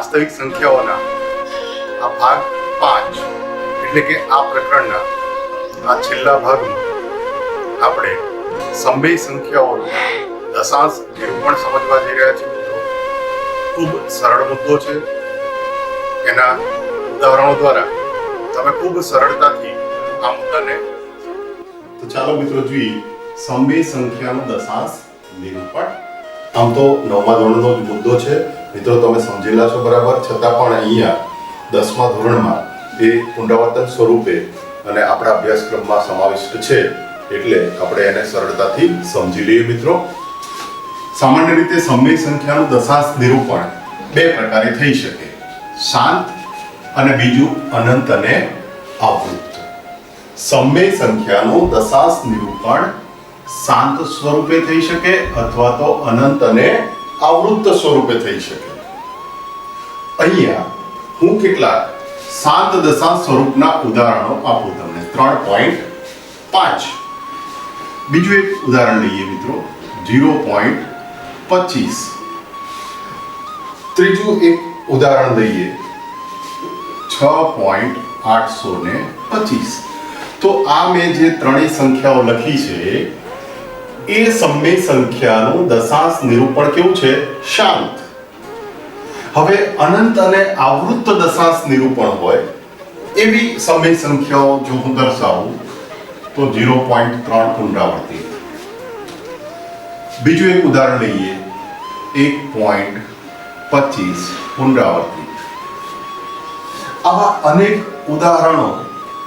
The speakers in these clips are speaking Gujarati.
વાસ્તવિક સંખ્યાઓના આ ભાગ 5 એટલે કે આ પ્રકરણના આ છેલ્લા ભાગમાં આપણે સમય સંખ્યાઓનું દશાંશ નિરૂપણ સમજવા જઈ રહ્યા છીએ મિત્રો. ખૂબ સરળ મુદ્દો છે. એના ઉદાહરણો દ્વારા તમે ખૂબ સરળતાથી આ મુદ્દાને તો ચાલો મિત્રો જોઈએ સમય સંખ્યાનું દશાંશ નિરૂપણ. આમ તો 9મા ધોરણનો જ મુદ્દો છે મિત્રો, તમે સમજેલા છો બરાબર, છતાં પણ અહીંયા 10મા ધોરણમાં એ પુનરાવર્તન સ્વરૂપે અને આપણા અભ્યાસક્રમમાં સમાવિષ્ટ છે, એટલે આપણે એને સરળતાથી સમજી લઈએ મિત્રો. સામાન્ય રીતે સમય સંખ્યાનું દશાંશ નિરૂપણ બે પ્રકારે થઈ શકે, શાંત અને બીજું અનંત અને આવૃત્ત. સમય સંખ્યાનું દશાંશ નિરૂપણ શાંત સ્વરૂપે થઈ શકે અથવા તો અનંત અને આવૃત્ત સ્વરૂપે થઈ શકે. અહીંયા હું કેટલાક શાંત દશાંશ સ્વરૂપના ઉદાહરણો આપું તમને. 3.5. બીજું એક ઉદાહરણ લઈએ મિત્રો, 0.25. ત્રીજું એક ઉદાહરણ લઈએ, 6.825. તો આ મેં જે ત્રણેય સંખ્યાઓ લખી છે એ સમય સંખ્યાનું દશાંશ નિરૂપણ કેવું છે? શાંત. હવે અનંત અને આવૃત્ત દશાંશ નિરૂપણ હોય એવી સમય સંખ્યાઓ જો હું દર્શાવું તો 0.3 પુનરાવર્તિત. બીજું એક ઉદાહરણ લઈએ, 1.25 પુનરાવર્તિત. આવા અનેક ઉદાહરણો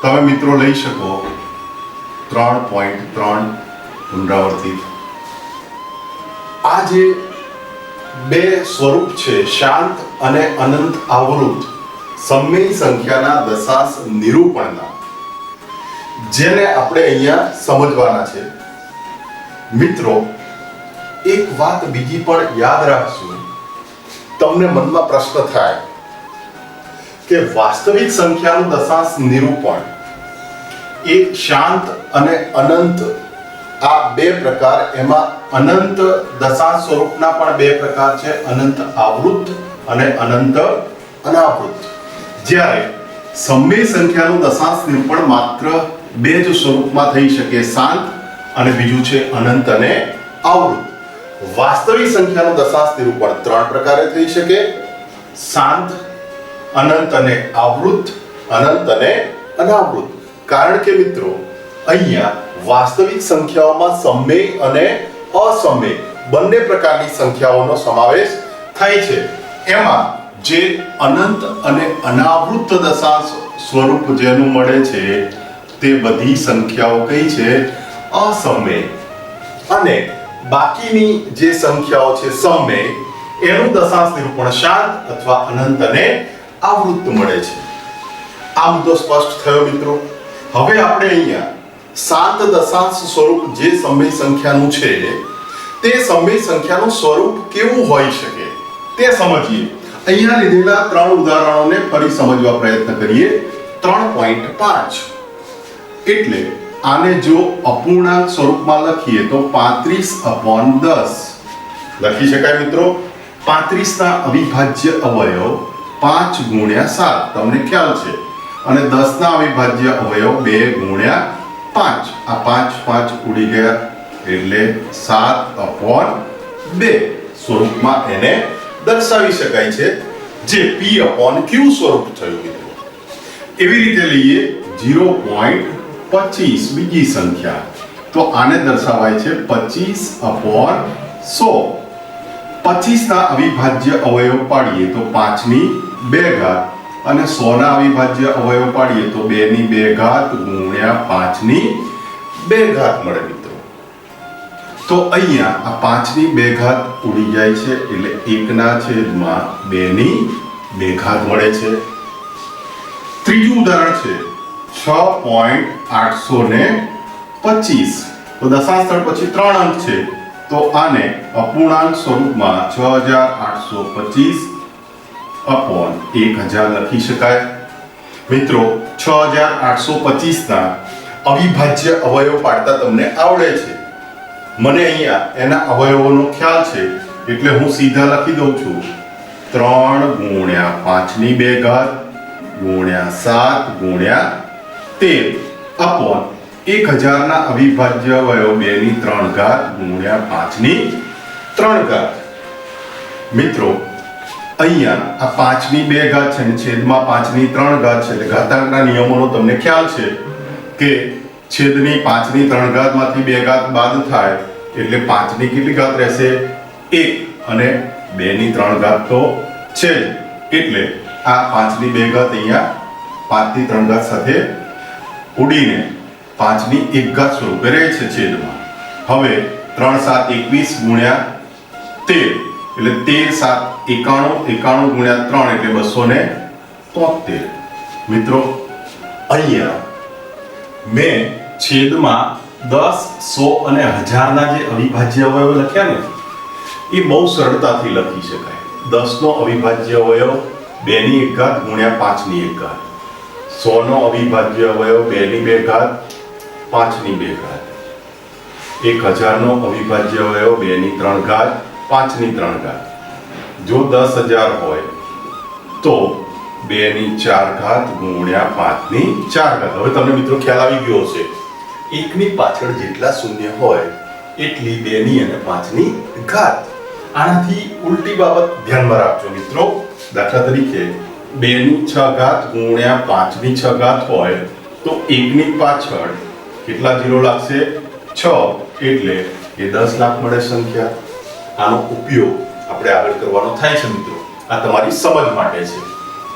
તમે મિત્રો લઈ શકો. 3.3 પુનરાવર્તિત. આ જે બે સ્વરૂપ છે, શાંત અને અનંત આવૃત્ત સમય સંખ્યાના દશાંશ નિરૂપણના, જેને આપણે અહીંયા સમજવાના છે મિત્રો. એક વાત બીજી પણ યાદ રાખજો. તમને મનમાં પ્રશ્ન થાય કે વાસ્તવિક સંખ્યાનું દશાંશ નિરૂપણ એ શાંત અને અનંત આ બે પ્રકાર, એમાં અનંત દશાંશ સ્વરૂપના પણ બે પ્રકાર છે, અનંત આવૃત્ત અને અનંત અનાવૃત્ત. જ્યારે સમય સંખ્યાનું દશાંશ નિરૂપણ માત્ર બે જ સ્વરૂપમાં થઈ શકે, શાંત અને બીજું છે અનંત અને આવૃત્ત. વાસ્તવિક સંખ્યાનું દશાંશ નિરૂપણ ત્રણ પ્રકારે થઈ શકે, શાંત, અનંત અને આવૃત્ત, અનંત અને અનાવૃત્ત. કારણ કે મિત્રો અહીંયા વાસ્તવિક સંખ્યાઓમાં સમય અને અસમય બંને પ્રકારની સંખ્યાઓનો સમાવેશ થાય છે. એમાં જે અનંત અને અનાવૃત્ત દશાંશ સ્વરૂપ જેનું મળે છે તે બધી સંખ્યાઓ કઈ છે? અસમય. અને બાકીની જે સંખ્યાઓ છે સમય, એનું દશાંશ નિરૂપણ શાંત અથવા અનંત અને આવૃત્ત મળે છે. આ મુદ્દો સ્પષ્ટ થયો મિત્રો. હવે આપણે અહીંયા શાંત દશાંશ સ્વરૂપ જે સમય સંખ્યાનું છે તે સમય સંખ્યાનું સ્વરૂપ કેવું હોઈ શકે તે સમજીએ. અહીંયા લીધેલા ત્રણ ઉદાહરણોને ફરી સમજવા પ્રયત્ન કરીએ. 3.5 એટલે આને જો અપૂર્ણાંક સ્વરૂપમાં લખીએ તો 35/10 લખી શકાય મિત્રો. 35 ના અવિભાજ્ય અવયવ 5 × 7 તમને ખ્યાલ છે, અને 10 ના અવિભાજ્ય અવયવ 2 × 5. આ 5 5 ઉડી ગયા એટલે 7/2 સ્વરૂપમાં એને દર્શાવી શકાય છે, જે p/q સ્વરૂપ થયું મિત્રો. એવી રીતે લઈએ 0.25 બીજી સંખ્યા, તો આને દર્શાવાય છે 25/100. 25 ના અવિભાજ્ય અવયવ પાડીએ તો 5 ની 2 ઘાત, અને 100 ના અવિભાજ્ય અવયવ પાડીએ તો 2 ની 2 ઘાત ગુણ્યા 5 ની 2 ઘાત મળે મિત્રો. તો અહીંયા આ 5 ની 2 ઘાત ઉડી જાય છે એટલે 1 ના છેદમાં 2 ની 2 ઘાત મળે છે. ત્રીજું ઉદાહરણ છે 6.825. તો દશાંશ સ્થળ પછી 3 અંક છે, તો આને અપૂર્ણાંક સ્વરૂપમાં 6825/1000 લખી શકાય. મિત્રો 6825 ના અવિભાજ્ય અવયવ પાડતા તમને આવડે છે. મને અહીંયા એના અવયવોનો ખ્યાલ છે એટલે હું સીધા લખી દઉં છું 3 ગુણ્યા 5 ની 2 ઘાત ગુણ્યા 7 ગુણ્યા 13 અપોન 1000 ના અવિભાજ્ય અવયવ 2 ની 3 ઘાત ગુણ્યા 5 ની 3 ઘાત. મિત્રો અહીંયા આ 5 ની 2 ઘાત છે અને છેદમાં 5 ની 3 ઘાત છે એટલે ઘાતાંકના નિયમોનો તમને ખ્યાલ છે કે છેદની 5 ની 3 ઘાતમાંથી 2 ઘાત બાદ થાય એટલે 5 ની કેટલી ઘાત રહેશે 1 અને 2 ની 3 ઘાત તો છે એટલે આ 5 ની 2 ઘાત અહીંયા 5 ની 3 ઘાત સાથે ઉડીને 5 ની 1 ઘાત સ્વરૂપે રહે છે છેદમાં. હવે 3 7 21 ગુણ્યા 13 એટલે 13 7 91 ગુણ્યા 3 એટલે 273. મિત્રો અહીંયા મેં છેદમાં 10 100 અને 1000 ના જે અવિભાજ્ય અવયવ લખ્યા ને એ બહુ સરળતાથી લખી શકાય. 10 નો અવિભાજ્ય અવયવ 2 ની 1 ઘાત ગુણ્યા 5 ની 1 ઘાત, 100 નો અવિભાજ્ય અવયવ 2 ની 2 ઘાત 5 ની 2 ઘાત, 1000 નો અવિભાજ્ય અવયવ 2 ની 3 ઘાત 5 ની 3 ઘાત. જો 10000 હોય તો 2 ની 4 ઘાત ગુણ્યા 5 ની 4 ઘાત. હવે તમને મિત્રો ખ્યાલ આવી ગયો હશે, 1 ની પાછળ જેટલા શૂન્ય હોય એટલી 2 ની અને 5 ની ઘાત. આનાથી ઉલટી બાબત ધ્યાનમાં રાખજો મિત્રો. દાખલા તરીકે 2 ની 6 ઘાત ગુણ્યા 5 ની 6 ઘાત હોય તો 1 ની પાછળ કેટલા ઝીરો લાગશે 6 એટલે એ 10 લાખ મળે સંખ્યા. આનો ઉપયોગ આપણે આગળ કરવાનો થાય છે મિત્રો. આ તમારી સમજ માટે છે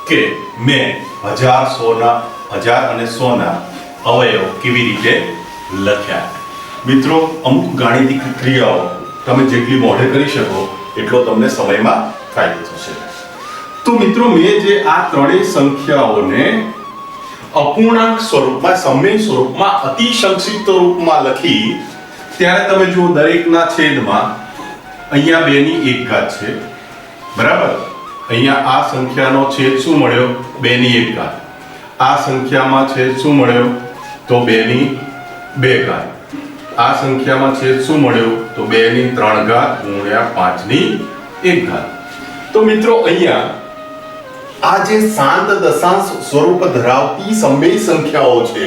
કે મેં 1000 અને 100 ના અવયવ કેવી રીતે લખ્યા. મિત્રો અમુક ગાણિતિક ક્રિયાઓ તમે જેટલી મોઢે કરી શકો એટલો તમને સમયમાં ફાયદો થશે. તો મિત્રો મેં જે આ ત્રણેય સંખ્યાઓને અપૂર્ણાંક સ્વરૂપમાં સમય સ્વરૂપમાં અતિ સંક્ષિપ્ત રૂપમાં લખી ત્યારે તમે જુઓ દરેકના છેદમાં અહીંયા 2 ની 1 ઘાત છે બરાબર. અહીંયા આ સંખ્યાનો છેદ શું મળ્યો 2 ની 1 ઘાત. આ સંખ્યામાં છેદ શું મળ્યો તો 2 ની 2 ઘાત. આ સંખ્યામાં છેદ શું મળ્યો તો 2 ની 3 ઘાત ગુણ્યા 5 ની 1 ઘાત. તો મિત્રો અહીંયા આ જે શાંત દશાંશ સ્વરૂપ ધરાવતી સમય સંખ્યાઓ છે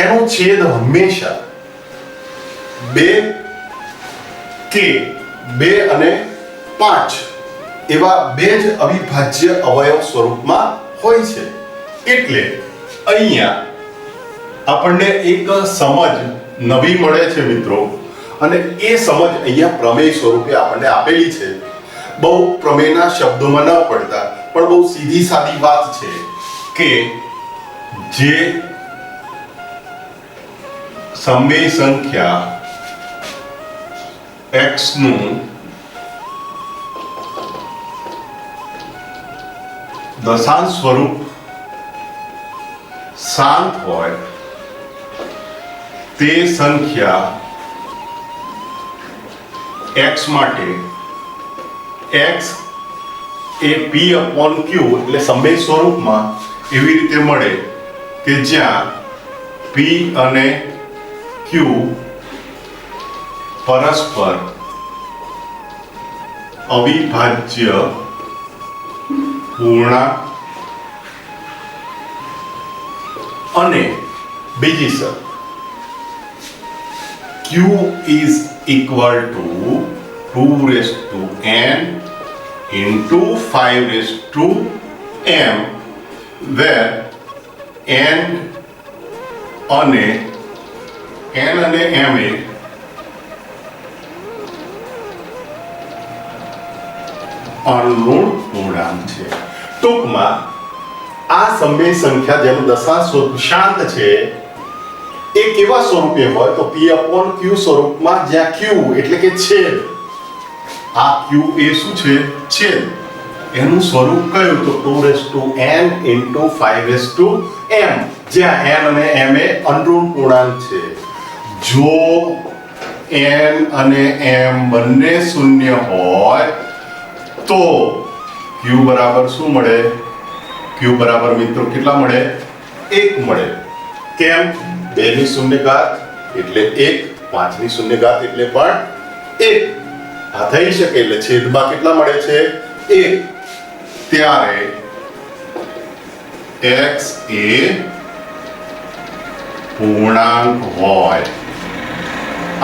એનો છેદ હંમેશા 2 કે 2 અને 5 એવા બે જ અવિભાજ્ય અવયવ સ્વરૂપમાં હોય છે. એટલે અહીંયા આપણને એક સમજ નવી મળે છે મિત્રો, અને એ સમજ અહીંયા પ્રમેય સ્વરૂપે આપણને આપેલી છે. બહુ પ્રમેયના શબ્દોમાં ન પડતા પણ બહુ સીધી સાદી વાત છે કે જે સમય સંખ્યા x નું દશાંશ સ્વરૂપ શાંત હોય તે સંખ્યા x માટે x એ p/q એટલે સમય સ્વરૂપમાં એવી રીતે મળે કે જ્યાં p અને q પરસ્પર અવિભાજ્ય પૂર્ણાંક અને બીજી શરત q is equal to 2n into 5m where n અને m એ અણઋણ પૂર્ણાંક છે. ટૂંકમાં આ સમય સંખ્યા જેનું દશાંશ સ્વરૂપ શાંત છે એ કેવા સ્વરૂપે હોય તો p/q સ્વરૂપમાં જ્યાં q એટલે કે છેદ, આ q એ શું છે છેદ, એનું સ્વરૂપ કયું તો 2n into 5m જ્યાં n અને m એ અણઋણ પૂર્ણાંક છે. જો n અને m બંને શૂન્ય હોય તો q બરાબર શું મળે? q બરાબર મિત્રો કેટલા મળે? 1 મળે. કેમ? 2 ની શૂન્ય ઘાત એટલે 1, 5 ની શૂન્ય ઘાત એટલે પણ 1. આ થઈ શકે એટલે છેદમાં કેટલા મળે છે? 1. ત્યારે x એ પૂર્ણાંક હોય.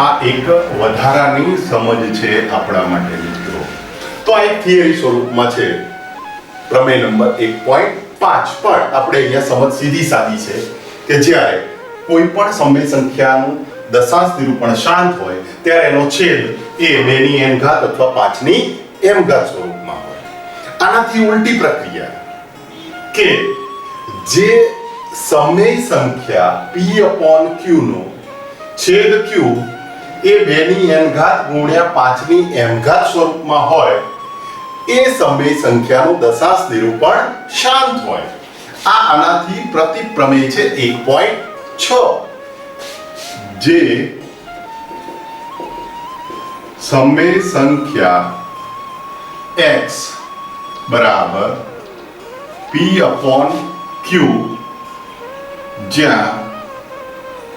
આ એક વધારાની સમજ છે આપણા માટે મિત્રો. તો આ એક થિયરી સ્વરૂપમાં છે પ્રમેય નંબર 1.5. પણ આપણે અહીંયા સમજ સીધી સાદી છે કે જ્યારે કોઈ પણ સમય સંખ્યાનું દશાંશ નિરૂપણ શાંત હોય ત્યારે એનો છેદ એ 2 ની n ઘાત અથવા 5 ની m ઘાત સ્વરૂપમાં હોય. આનાથી ઉલટી પ્રક્રિયા કે જે સમય સંખ્યા p/q નો છેદ q એ 2 ની n ઘાત ગુણ્યા 5 ની m ઘાત સ્વરૂપમાં હોય એ સમય સંખ્યાનું દશાંશ નિરૂપણ શાંત હોય. આ આનાથી પ્રતિપ્રમેય છે 1.6. જે સમય સંખ્યા x બરાબર p/q જ્યાં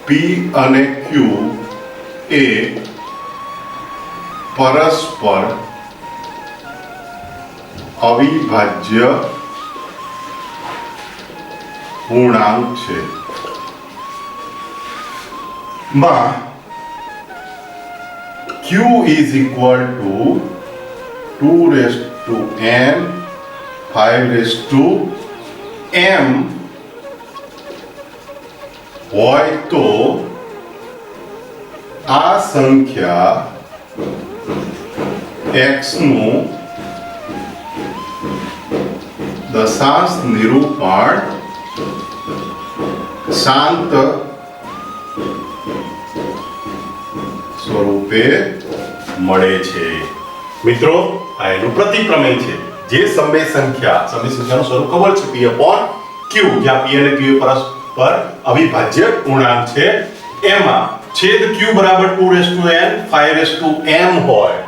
p અને q એ પરસ્પર અવિભાજ્ય પૂર્ણાંક છે. માં q is equal to 2 raised to n 5 raised to m હોય તો આ સંખ્યા x નું દશાંશ નિરૂપણ શાંત સ્વરૂપે મળે છે. મિત્રો આ એનું પ્રતિપ્રમેય છે. જે સમય સંખ્યાનું સ્વરૂપ ખબર છે p/q જ્યાં p અને q પરસ્પર અવિભાજ્ય પૂર્ણાંક છે એમાં છેદ q બરાબર 2n 5m હોય.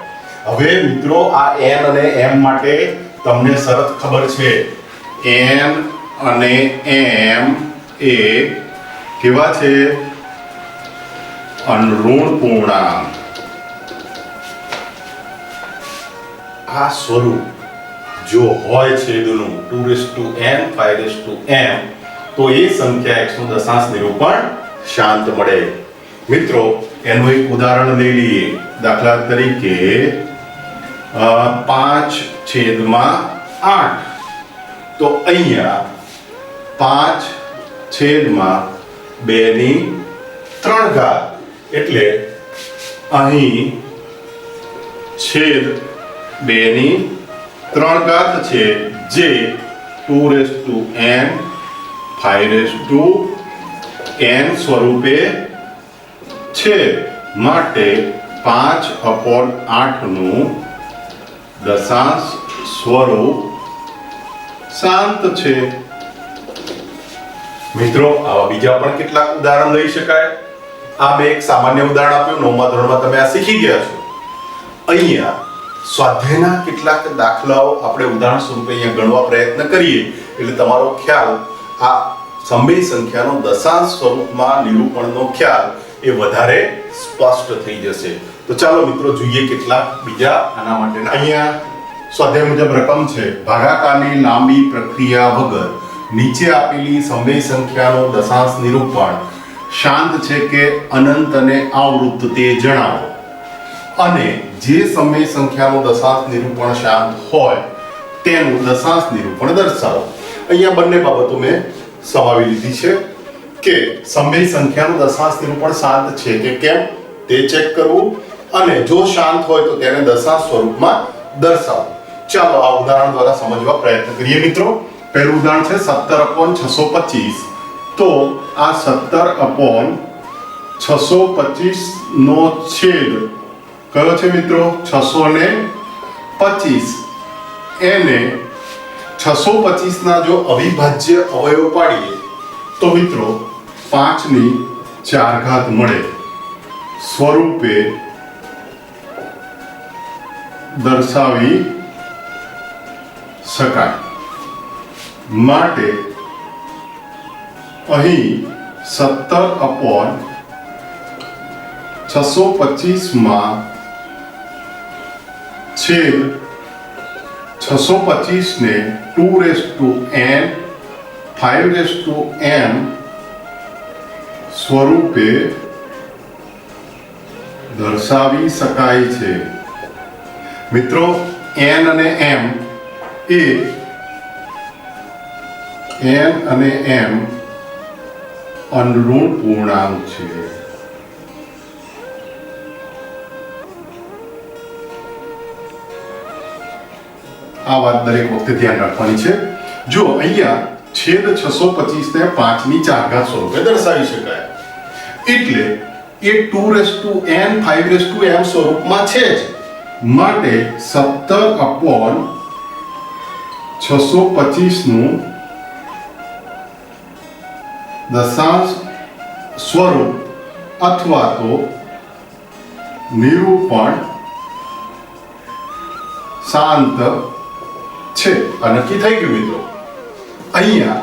હવે મિત્રો આ n અને m માટે તમને શરત ખબર છે. n અને m એ કેવા છે? અનઋણ પૂર્ણાંક. આ સ્વરૂપ જો હોય છેદનું 2n 5m તો એ સંખ્યા x નું દશાંશ નિરૂપણ શાંત મળે. મિત્રો એનું એક ઉદાહરણ લઈ લઈએ. દાખલા તરીકે 5/8 તો અહીંયા 5/2 ની 3 ઘાત એટલે અહીં છેદ 2 ની 3 ઘાત છે જે 2n 5n સ્વરૂપે છે. માટે 5/8 નું દશાંશ સ્વરૂપ શાંત છે. મિત્રો આવા બીજા પણ કેટલાક ઉદાહરણ લઈ શકાય. આ મેં એક સામાન્ય ઉદાહરણ આપ્યું. 9મા ધોરણમાં તમે આ શીખી ગયા છો. અહીંયા સ્વાધ્યાયના કેટલાક દાખલાઓ આપણે ઉદાહરણ સ્વરૂપે અહીંયા ગણવા પ્રયત્ન કરીએ એટલે તમારો ખ્યાલ આ સમય સંખ્યાનો દશાંશ સ્વરૂપમાં નિરૂપણનો ખ્યાલ એ વધારે સ્પષ્ટ થઈ જશે. તો ચાલો મિત્રો જોઈએ કેટલાક બીજા આના માટેના. અહીંયા સ્વાધ્યાય મુજબ રકમ છે. ભાગાકારની લાંબી પ્રક્રિયા વગર નીચે આપેલી સમય સંખ્યાનો દશાંશ નિરૂપણ શાંત છે કે અનંત અને આવૃત્ત તે જણાવો. અને જે સમય સંખ્યાનો દશાંશ નિરૂપણ શાંત હોય તેનું દશાંશ નિરૂપણ દર્શાવો. અહીંયા બંને બાબતો મેં સમાવી લીધી છે કે સમય સંખ્યાનું દશાંશ નિરૂપણ શાંત છે કે કેમ તે ચેક કરવું અને જો શાંત હોય તો તેને દશાંશ સ્વરૂપમાં દર્શાવો. ચાલો આ ઉદાહરણ દ્વારા સમજવા પ્રયત્ન કરીએ મિત્રો. પહેલું ઉદાહરણ છે 17/625. તો આ 17/625 નો છેદ કયો છે મિત્રો? 625. એને 625 ના જો અવિભાજ્ય અવયવ પાડીએ તો મિત્રો 5 ની 4 ઘાત મળે. સ્વરૂપે દર્શાવી શકાય. માટે અહીં 17/625 માં છેદ 625 625 ને 2n 5m સ્વરૂપે દર્શાવી શકાય છે. મિત્રો, n અને m એ અનઋણ પૂર્ણાંક છે. આ વાત દરેક વખતે ધ્યાન રાખવાની છે. જો અહીંયા છેદ 625 ને 5 ની 4 ઘાત સ્વરૂપે દર્શાવી શકાય, એટલે એ 2n 5m સ્વરૂપમાં છે જ, માટે 17/625 નું દશાંશ સ્વરૂપ અથવા તો નિરૂપણ શાંત છે. આ નક્કી થઈ ગયું મિત્રો. અહીંયા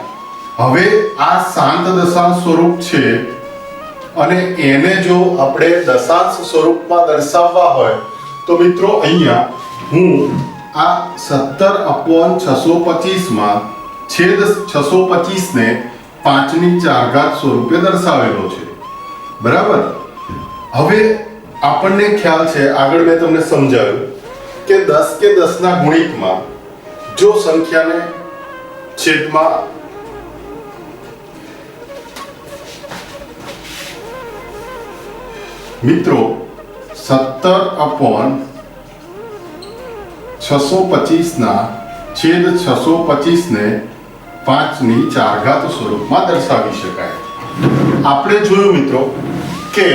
હવે આ શાંત દશાંશ સ્વરૂપ છે અને એને જો આપણે દશાંશ સ્વરૂપમાં દર્શાવવા હોય તો મિત્રો અહીંયા હું આ 17/625 માં છેદ 625 ને 5 ની 4 ઘાત સ્વરૂપે દર્શાવેલો છે. બરાબર. હવે આપણને ખ્યાલ છે, આગળ મેં તમને સમજાવ્યું કે 10 કે 10 ના ગુણિતમાં જો સંખ્યાને છેદમાં મિત્રો 17/625 ના છેદ 625 ને 5 ની 4 ઘાત સ્વરૂપમાં દર્શાવી શકાય. આપણે જોયું મિત્રો કે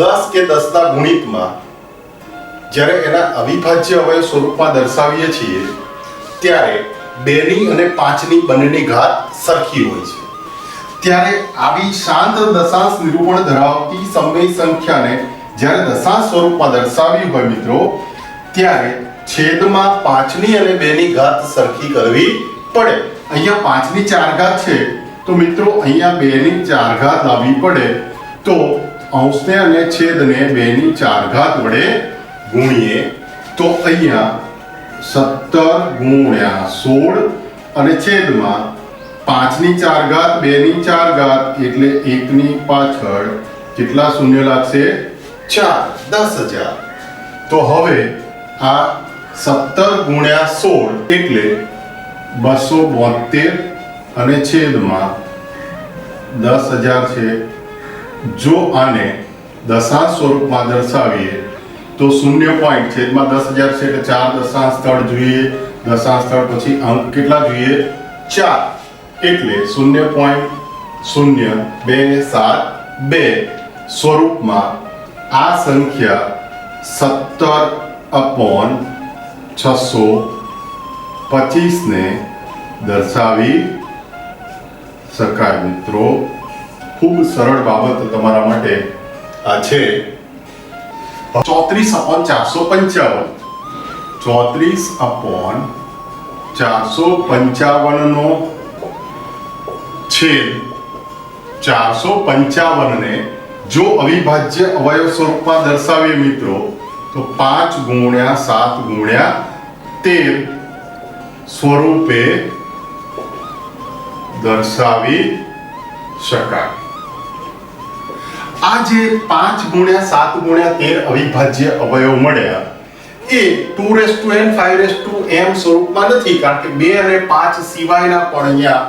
10 કે 10 ના ગુણિતમાં જ્યારે એના અવિભાજ્ય અવયવ સ્વરૂપમાં દર્શાવીએ છીએ ત્યારે 2 ની અને 5 ની બંનેની ઘાત સરખી હોય છે. ત્યારે આવી શાંત દશાંશ નિરૂપણ ધરાવતી સમય સંખ્યાને જ્યારે દશાંશ સ્વરૂપમાં દર્શાવી હોય મિત્રો, ત્યારે છેદમાં 5 ની અને 2 ની ઘાત સરખી કરવી પડે. અહીંયા 5 ની 4 ઘાત છે તો મિત્રો અહીંયા 2 ની 4 ઘાત લાવવી પડે. તો અંશને અને છેદને 2 ની 4 ઘાત વડે ગુણીએ તો અહીંયા 17 × 16 અને છેદમાં 5 ની 4 ઘાત 2 ની 4 ઘાત એટલે 1 ની પાછળ કેટલા શૂન્ય લાગશે? 4. 10,000. તો હવે આ 17 × 16 એટલે 272 અને છેદમાં 10,000 છે. જો આને દશાંશ સ્વરૂપમાં દર્શાવીએ તો 0 છેદમાં 10,000 છે એટલે 4 દશાંશ સ્થળ જોઈએ. દશાંશ સ્થળ પછી અંક કેટલા જોઈએ? 4. એટલે 0.0272 સ્વરૂપમાં આ સંખ્યા 17/625 ને દર્શાવી શકાય. મિત્રો, ખૂબ સરળ બાબત તમારા માટે આ છે. 34/455 34/455 નો છેદ 455 ને જો અવિભાજ્ય અવયવ સ્વરૂપમાં દર્શાવીએ મિત્રો તો 5 × 7 × 13 સ્વરૂપે દર્શાવી શકાય. આ જે 5 × 7 × 13 અવિભાજ્ય અવયવ મળ્યા એ 2n 5m સ્વરૂપમાં નથી, કારણ કે 2 અને 5 સિવાયના પણ અહીંયા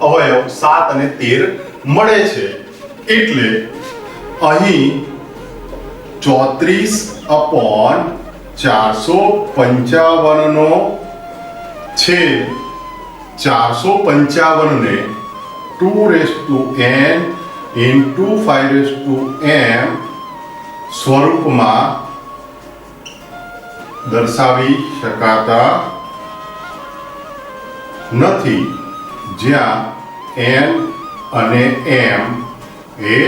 અવયવ 7 અને 13 મળે છે. એટલે અહીં 34/455 નો છેદ 455 ને 2n × 5m સ્વરૂપમાં દર્શાવી શકાતા નથી, જ્યાં n અને m એ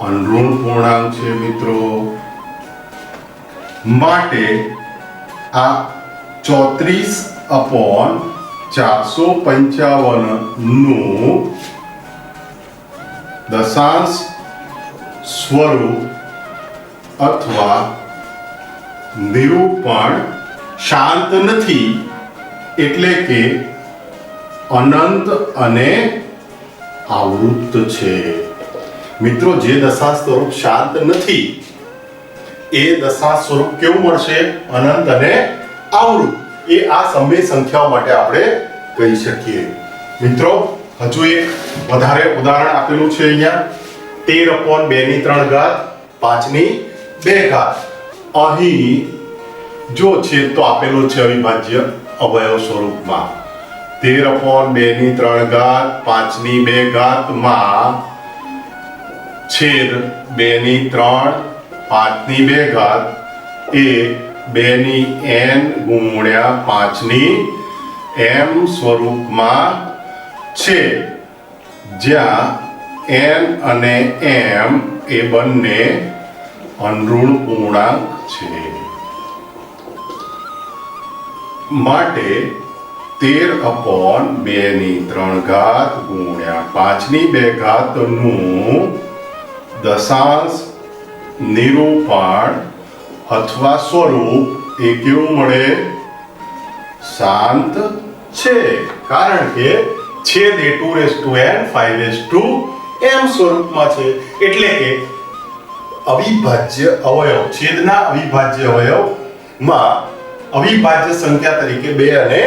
અનઋણ પૂર્ણાંક છે મિત્રો. માટે આ 34/455 નું દશાંશ સ્વરૂપ અથવા નિરૂપણ શાંત નથી એટલે કે અનંત અને આવૃત છે. મિત્રો, જે દશા સ્વરૂપ શાંત નથી એ દશા સ્વરૂપ કેવું મળશે? અનંત અને આવૃત. એ આ સમય સંખ્યાઓ માટે આપણે કહી શકીએ. મિત્રો, હજુ એક વધારે ઉદાહરણ આપેલું છે અહીંયા 13/2 5 2. અહીં જો છેદ તો આપેલો છે અવિભાજ્ય અવયવ સ્વરૂપમાં 13/2 5 2 માં છેદ 2/3 5 2 એ 2n ગુણ્યા 5 m સ્વરૂપમાં છે, જ્યાં n અને m એ બંને અનઋણ પૂર્ણાંક છે. માટે 13/2 ગુણ્યા 5 2 નું દશાંશ નિરૂપણ અથવા સ્વરૂપ એ કેવું મળે? શાંત છે. કારણ કે છેદ એ 2n 5m સ્વરૂપમાં છે. એટલે કે અવિભાજ્ય અવયવ, છેદના અવિભાજ્ય અવયવમાં અવિભાજ્ય સંખ્યા તરીકે 2 અને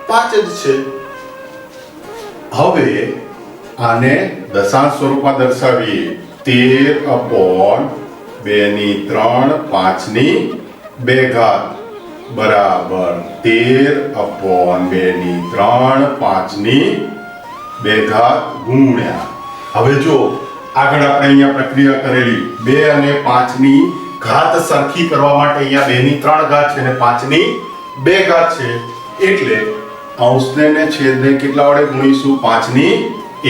5 જ છે. હવે આને દશાંશ સ્વરૂપમાં દર્શાવીએ 13/2 5 2 બરાબર 13/2 5 2 ગુણ્યા. હવે જો આગળ આપણે અહીંયા પ્રક્રિયા કરેલી 2 અને 5 ની ઘાત સરખી કરવા માટે અહીંયા 2 ની 3 ઘાત છે અને 5 ની 2 ઘાત છે. એટલે અંશને ને છેદને કેટલા વડે ગુણીશું? 5 ની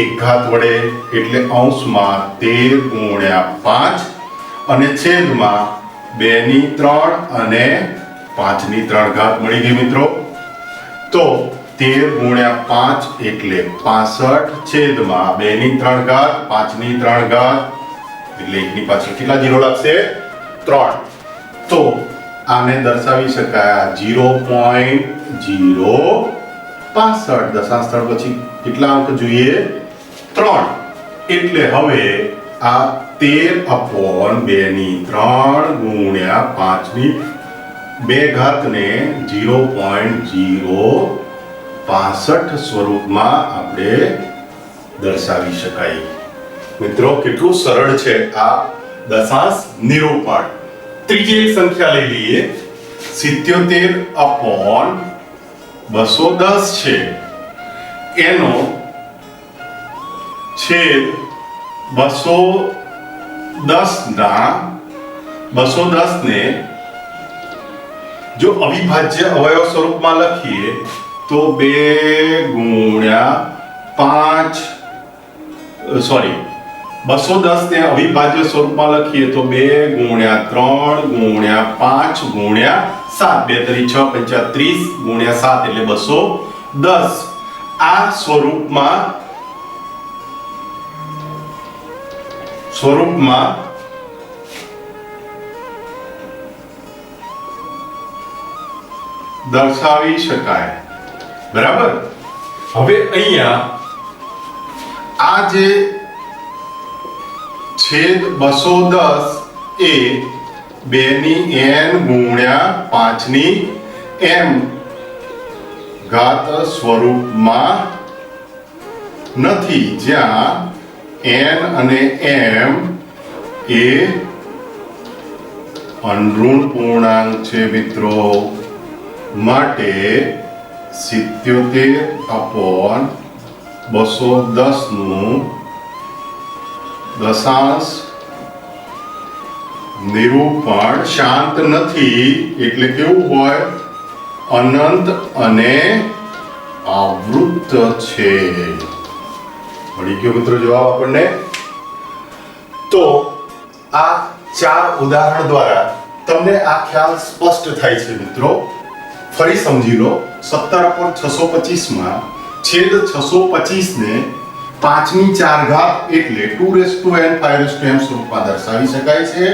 1 ઘાત વડે. એટલે અંશમાં 13 ગુણ્યા 5 અને છેદમાં 2 ની 3 અને 5 ની 3 ઘાત મળી ગઈ. મિત્રો, તો 13 ગુણ્યા 5 એટલે 65 છેદમાં 2 ની 3 ઘાત 5 ની 3 ઘાત એટલે 1 ની પાછળ કેટલા જીરો લાગશે? 3. તો આને દર્શાવી શકાય 0.065. દશાંશ સ્થળ પછી કેટલા અંક જોઈએ? 3. એટલે હવે આ 13/2 ગુણ્યા 5 ની 2 ઘાતને 0.065 સ્વરૂપમાં આપણે દર્શાવી શકાય. મિત્રો, કેટલું સરળ છે આ દશાંશ નિરૂપણ. ત્રીજી એક સંખ્યા લઈ લઈએ 77/210 છે. એનો છેદ 210 ને જો અવિભાજ્ય અવયવ સ્વરૂપમાં લખીએ તો 2 ગુણ્યા 5 210 ને અવિભાજ્ય સ્વરૂપમાં લખીએ તો 2 ગુણ્યા 3 ગુણ્યા 5 ગુણ્યા 7 2 તરી 6 5 30 ગુણ્યા 7 એટલે 210. આ સ્વરૂપમાં દર્શાવી શકાય. બરાબર. હવે અહીંયા આ જે છેદ 210 એ 2 ની n ગુણ્યા 5 ની m ઘાત સ્વરૂપમાં નથી, જ્યાં n અને m એ અનઋણ પૂર્ણાંક છે. મિત્રો, માટે 77/210 નું દશાંશ નિરૂપણ શાંત નથી એટલે કેવું હોય? અનંત અને આવૃત છે. મળી ગયો મિત્રો જવાબ આપણને. તો આ 4 ઉદાહરણ દ્વારા તમને આ ખ્યાલ સ્પષ્ટ થાય છે. મિત્રો, ફરી સમજી લો. 17/625 માં છેદ 625 ને 5 ની 4 ઘાત એટલે 2n 5m સ્વરૂપમાં દર્શાવી શકાય છે.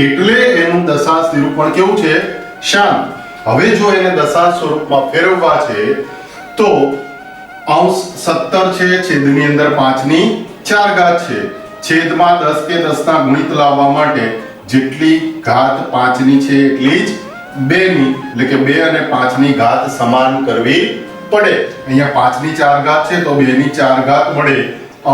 એટલે એનું દશાંશ નિરૂપણ કેવું છે? શાંત. હવે જો એને દશાંશ સ્વરૂપમાં ફેરવવા છે તો અંશ 17 છે, છેદની અંદર 5 ની 4 ઘાત છે, છેદમાં 10 કે 10 ના ગુણિત લાવવા માટે જેટલી ઘાત 5 ની છે એટલી જ 2 ની, એટલે કે 2 અને 5 ની ઘાત સમાન કરવી પડે. અહીંયા 5 ની 4 ઘાત છે તો 2 ની 4 ઘાત મળે.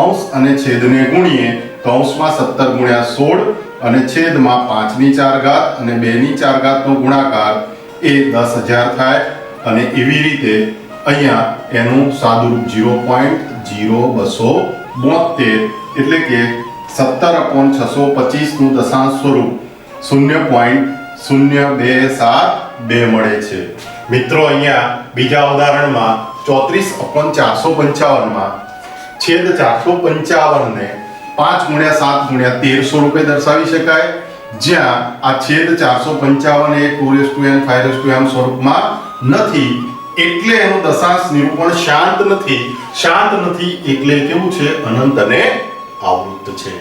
અંશ અને છેદને ગુણીએ તો અંશમાં 17 ગુણ્યા 16 અને છેદમાં 5 ની 4 ઘાત અને 2 ની 4 ઘાતનો ગુણાકાર એ 10,000 થાય. અને એવી રીતે અહીંયા એનું સાદુરૂપ 0.0272 એટલે કે 17/625 નું દશાંશ સ્વરૂપ 0.0272 મળે છે. મિત્રો અહીંયા બીજા ઉદાહરણમાં 34/455 માં છેદ 455 ને 5 × 7 × 13 સ્વરૂપે દર્શાવી શકાય, જ્યાં આ છેદ 455 એ 2n 5m સ્વરૂપમાં નથી એટલે એનું દશાંશ નિરૂપણ શાંત નથી. શાંત નથી એટલે કેવું છે? અનંત અને આવૃત્ત છે.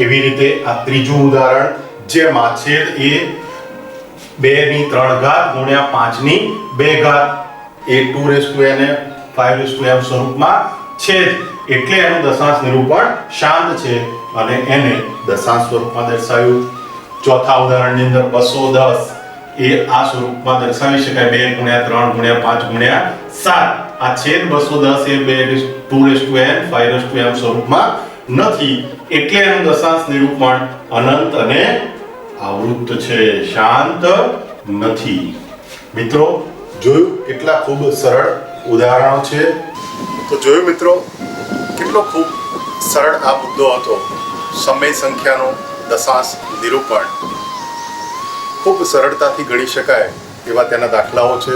એવી રીતે આ ત્રીજું ઉદાહરણ જેમાં છેદ એ 2 ની 3 ઘાત ગુણ્યા 5 ની 2 ઘાત એ 2n 5m સ્વરૂપમાં છેદ એટલે એનું દશાંશ નિરૂપણ શાંત છે અને એને દશાંશ સ્વરૂપમાં દર્શાવ્યું. ચોથા ઉદાહરણની અંદર 210 એ આ સ્વરૂપમાં દર્શાવી શકાય 2 × 3 × 5 × 7. આ છેદ 210 એ 2n 5m સ્વરૂપમાં નથી એટલે એનું દશાંશ નિરૂપણ અનંત અને આવૃત્ત છે, શાંત નથી. મિત્રો જોયું કેટલા ખૂબ સરળ ઉદાહરણો છે. તો જોયું મિત્રો કેટલો ખૂબ સરળ આ મુદ્દો હતો. સમય સંખ્યાનો દશાંશ નિરૂપણ ખૂબ સરળતાથી ગણી શકાય એવા તેના દાખલાઓ છે.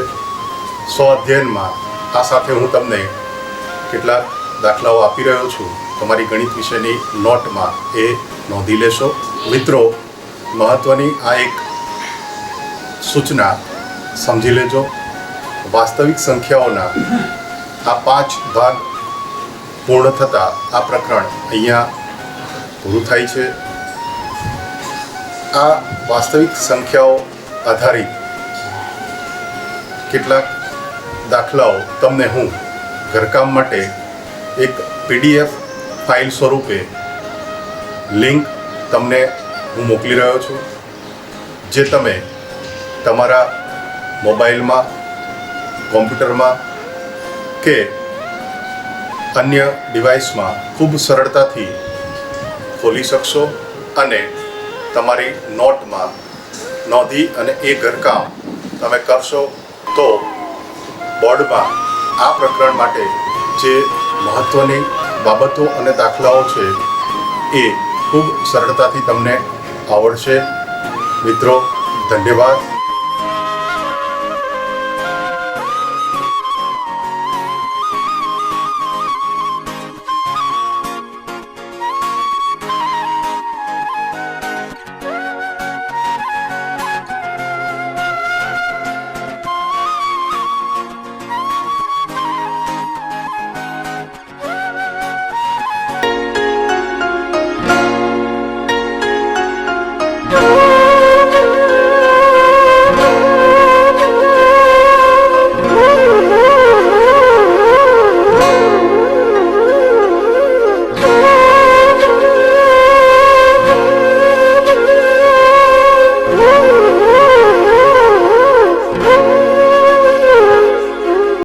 સ્વઅધ્યયનમાં આ સાથે હું તમને કેટલાક દાખલાઓ આપી રહ્યો છું. તમારી ગણિત વિષયની નોટમાં એ નોંધી લેશો. મિત્રો મહત્વની આ એક સૂચના સમજી લેજો. વાસ્તવિક સંખ્યાઓના આ 5 ભાગ પૂર્ણ થતા આ પ્રકરણ અહીંયા પૂરું થાય છે. આ વાસ્તવિક સંખ્યાઓ આધારિત કેટલાક દાખલાઓ તમને હું ઘરકામ માટે એક PDF ફાઇલ સ્વરૂપે લિંક તમને હું મોકલી રહ્યો છું, જે તમે તમારા મોબાઈલમાં, કોમ્પ્યુટરમાં કે અન્ય ડિવાઇસમાં ખૂબ સરળતાથી ખોલી શકશો અને તમારી નોટમાં નોંધી અને એ ઘરકામ તમે કરશો તો બોર્ડમાં આ પ્રકરણ માટે જે મહત્ત્વની બાબતો અને દાખલાઓ છે એ ખૂબ સરળતાથી તમને આવડશે. મિત્રો ધન્યવાદ.